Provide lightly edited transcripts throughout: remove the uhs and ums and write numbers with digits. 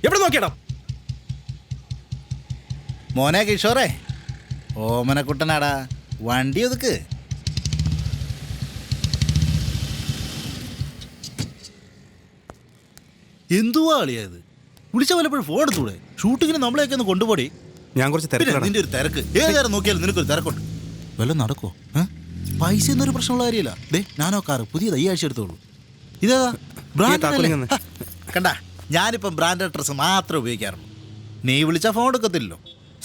എവിടെ നോക്കിയടാ? മോനെ കിഷോറേ, ഓമനക്കുട്ടനാടാ, വണ്ടി ഒതുക്ക്. എന്തുവാ കളിയായത്? വിളിച്ച വല്ലപ്പോഴും ഫോൺ എടുത്തൂടെ? ഷൂട്ടിങ്ങിന് നമ്മളെയൊക്കെ ഒന്ന് കൊണ്ടുപോടി. ഞാൻ കുറച്ച് നിന്റെ ഒരു തിരക്ക്, ഏത് നേരം നോക്കിയാലും നിനക്കൊരു തിരക്കുണ്ട്. വല്ലതും നടക്കോ? പൈസ എന്നൊരു പ്രശ്നമുള്ള കാര്യമില്ല. ഞാനോ കാറ് പുതിയത് ഈ ആഴ്ച എടുത്തോളൂ. ഇതേതാ ബ്രാൻഡ്? കണ്ട, ഞാനിപ്പം ബ്രാൻഡഡ് ഡ്രസ്സ് മാത്രമേ ഉപയോഗിക്കാറുള്ളൂ. നീ വിളിച്ചാൽ ഫോൺ എടുക്കത്തില്ലല്ലോ.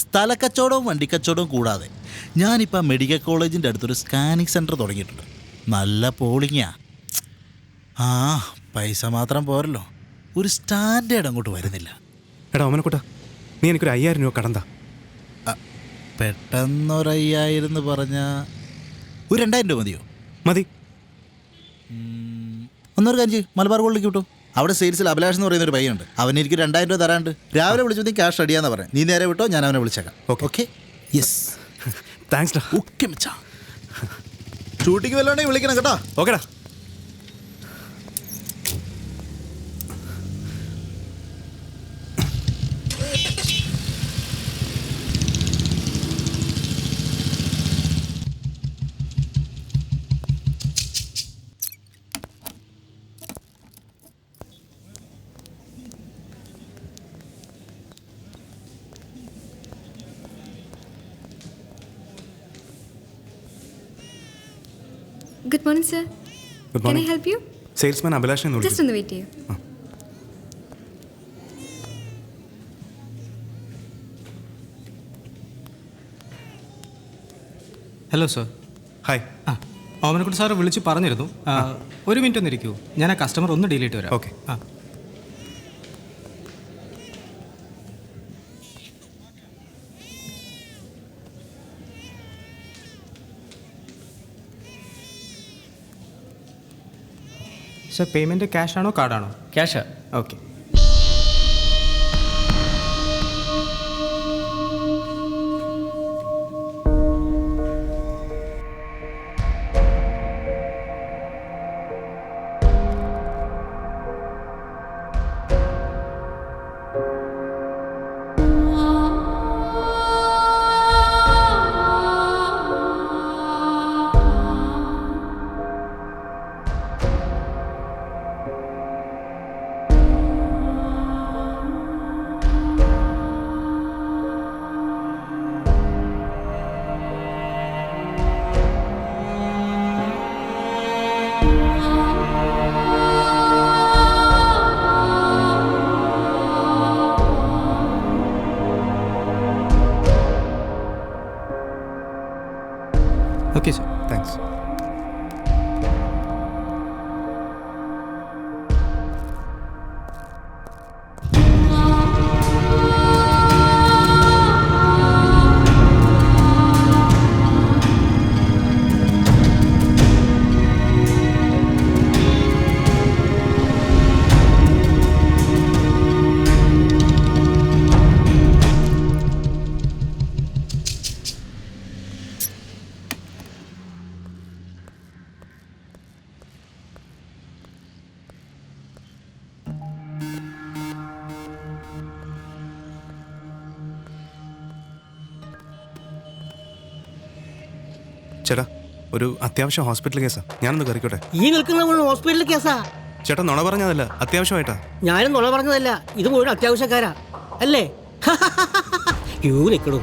സ്ഥലക്കച്ചവടവും വണ്ടിക്കച്ചവടവും കൂടാതെ ഞാനിപ്പോൾ മെഡിക്കൽ കോളേജിൻ്റെ അടുത്തൊരു സ്കാനിങ് സെൻറ്റർ തുടങ്ങിയിട്ടുണ്ട്. നല്ല പോളിങ്ങാ. പൈസ മാത്രം പോരല്ലോ, ഒരു സ്റ്റാൻഡേർഡ് അങ്ങോട്ട് വരുന്നില്ല. എടാ ഓമനക്കുട്ടാ, നീ എനിക്കൊരു 5000 രൂപ കടന്താ. പെട്ടെന്നൊരു 5000 എന്ന് പറഞ്ഞാൽ ഒരു 2000 രൂപ മതിയോ? മതി. ഒന്നൊരു കാഞ്ചി മലബാർ ഗോൾഡിലേക്ക് കിട്ടും. അവിടെ സെയിൽസിൽ അഭിലാഷ് എന്ന് പറയുന്ന ഒരു പയ്യുണ്ട്. അവന് എനിക്ക് 2000 രൂപ തരാണ്ട്. രാവിലെ വിളിച്ചു നീ ക്യാഷ് റെഡിയാന്ന് പറയാം. നീ നേരെ വിട്ടോ, ഞാൻ അവനെ വിളിച്ചേക്കാം. ഓക്കെ? യെസ്, താങ്ക്സ് ഡാ. ഓക്കെ മച്ചാ. ഷൂട്ടിങ് വല്ലോണ്ടെങ്കിൽ വിളിക്കണം കേട്ടോ. ഓക്കെടാ. Good morning, sir. Good Can I morning. help you? Salesman അഭിലാഷിനെ Just വിളിച്ചു. ഒന്ന് വെയിറ്റ് ചെയ്യൂ. Hello sir. Hi. Omanakutty sir വിളിച്ച് പറഞ്ഞിരുന്നു. ഒരു മിനിറ്റ് ഒന്ന് ഇരിക്കൂ, ഞാൻ ആ കസ്റ്റമർ ഒന്ന് ഡീൽ ചെയ്തിട്ട് വരാം. ഓക്കെ. സർ, പേയ്മെൻറ്റ് ക്യാഷ് ആണോ കാർഡാണോ? Cash. Okay. Okay sir, thanks. ചേട്ടാ, ഒരു അത്യാവശ്യം ഹോസ്പിറ്റൽ കേസാ, ഞാനൊന്ന് കയറിക്കോട്ടെ? ഈ നിൽക്കുന്ന ഹോസ്പിറ്റൽ കേസാ. ചേട്ടാ നുണ പറഞ്ഞതല്ല, അത്യാവശ്യമായിട്ടാ. ഞാനും നുണ പറഞ്ഞതല്ല, ഇത് മുഴുവൻ അത്യാവശ്യക്കാരാ അല്ലേ? ക്യൂ നിൽക്കണു.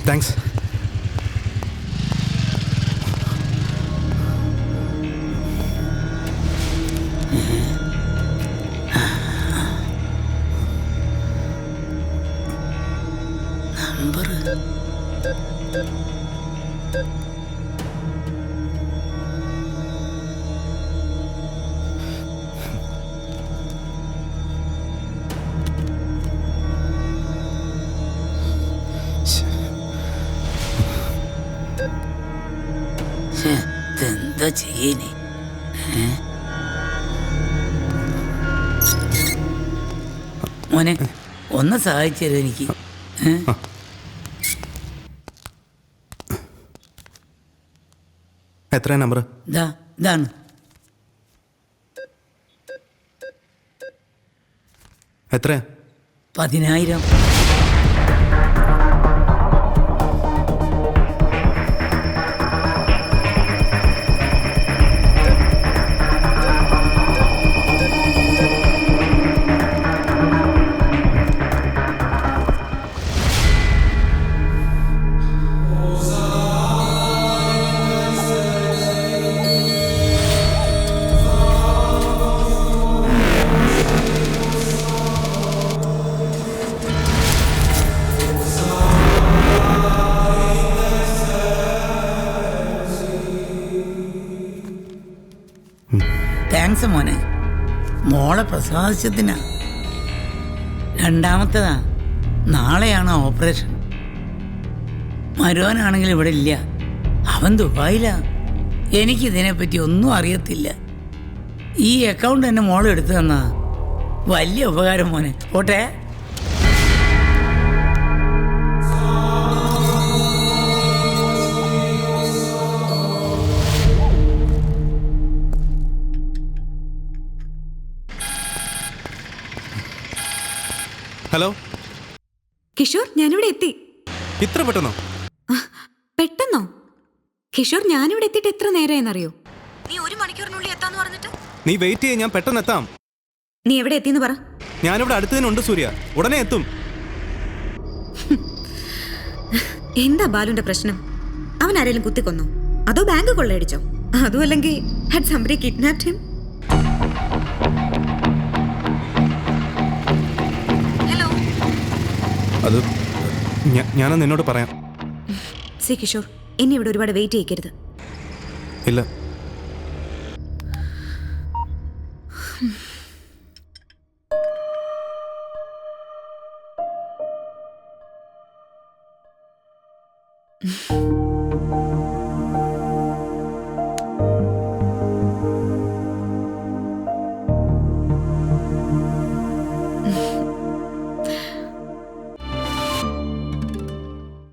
താങ്ക്സ്. എന്താ ചെയ്യേ? മോനെ ഒന്ന് സഹായിച്ചു തരും എനിക്ക്. എത്രയാ നമ്പർ? ഇതാണ്. എത്രയാ? 10,000. താങ്ക്സ് മോനെ. മോളെ പ്രസാദിച്ചതിനാ. രണ്ടാമത്തേതാ, നാളെയാണ് ഓപ്പറേഷൻ. മരുവനാണെങ്കിൽ ഇവിടെ ഇല്ല, അവൻ ദുബായിലാ. എനിക്കിതിനെപ്പറ്റി ഒന്നും അറിയത്തില്ല. ഈ അക്കൗണ്ട് തന്നെ മോളെ എടുത്തു തന്നാ വലിയ ഉപകാരം മോനെ. പോട്ടെ. ഹലോ കിഷോർ, ഞാനിവിടെ എത്തി. ഇത്ര പെട്ടെന്നോ? പെട്ടെന്നോ? കിഷോർ, ഞാനിവിടെ എത്തിയിട്ട് എത്ര നേരമായെന്നറിയോ? നീ 1 മണിക്കൂറിനുള്ളിൽ എത്താന്ന് പറഞ്ഞിട്ട്. നീ വെയിറ്റ് ചെയ്യ്, ഞാൻ പെട്ടെന്ന് എത്താം. നീ എവിടെ എത്തിന്ന് പറ. ഞാനിവിടെ അടുത്ത് തന്നെ ഉണ്ട് സൂര്യ, ഉടനെ എത്തും. എന്താ ബാലുന്റെ പ്രശ്നം? അവൻ ആരെങ്കിലും കുത്തിക്കൊന്നോ? അതോ ബാങ്ക് കൊള്ളയടിച്ചോ? അതും അല്ലെങ്കിൽ had somebody kidnapped him? Hello, അത് ഞാനത് നിന്നോട് പറയാം. സി കിഷോർ, എന്നെ ഇവിടെ ഒരുപാട് വെയിറ്റ് ചെയ്യിക്കരുത്. ഇല്ല.